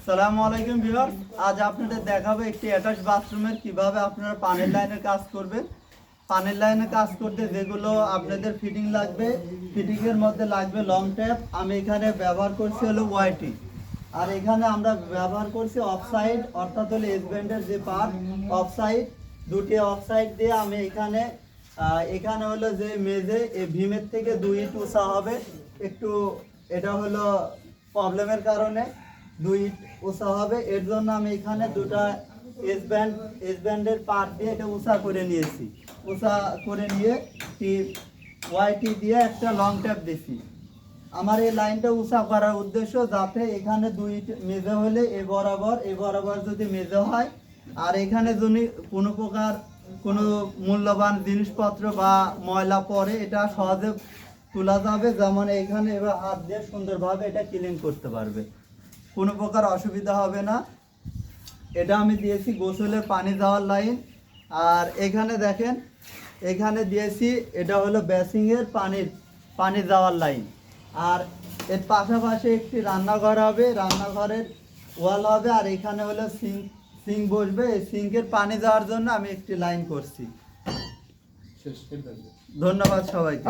সালামু আলাইকুম ভিউয়ার্স, আজ আপনাদের দেখাবো একটি অ্যাটাচ বাথরুমের কিভাবে আপনারা পানির লাইনে কাজ করবেন। পানির লাইনে কাজ করতে যেগুলো আপনাদের ফিটিং লাগবে, ফিটিংয়ের মধ্যে লাগবে লং ট্যাপ। আমি এখানে ব্যবহার করছি হলো ওয়াইটি, আর এখানে আমরা ব্যবহার করছি অফসাইড, অর্থাৎ হলো এস ব্যান্ডের যে পার্ট অফসাইড, দুটি অফসাইড দিয়ে আমি এখানে হলো যে মেজে এই ভীমের থেকে 2 ইঞ্চ উঁচা হবে। একটু এটা হলো প্রবলেমের কারণে 2 ইঞ্চ উঁচা হবে, এর জন্য আমি এখানে দুটা এস ব্যান্ডের পার্ট দিয়ে এটা উঁচা করে নিয়েছি। উঁচা করে নিয়ে ওয়াইটি দিয়ে একটা লং ট্যাপ দিছি। আমার এই লাইনটা উঁচা করার উদ্দেশ্য যাতে এখানে 2 ইঞ্চ মেজে হলে এ বরাবর যদি মেজে হয়, আর এখানে যদি কোনো প্রকার কোনো মূল্যবান জিনিসপত্র বা ময়লা পড়ে এটা সহজে তোলা যাবে। যেমন এখানে এবার হাত দিয়ে সুন্দরভাবে এটা ক্লিন করতে পারবে, কোনো প্রকার অসুবিধা হবে না। এটা আমি দিয়েছি গোসলের পানি যাওয়ার লাইন। আর এখানে দেখেন, এখানে দিয়েছি এটা হলো বেসিংয়ের পানি যাওয়ার লাইন। আর এর পাশাপাশি একটি রান্নাঘর হবে, রান্নাঘরের ওয়াল হবে, আর এখানে হলো সিঙ্ক বসবে। এই সিঙ্কের পানি যাওয়ার জন্য আমি একটি লাইন করছি। ধন্যবাদ সবাইকে।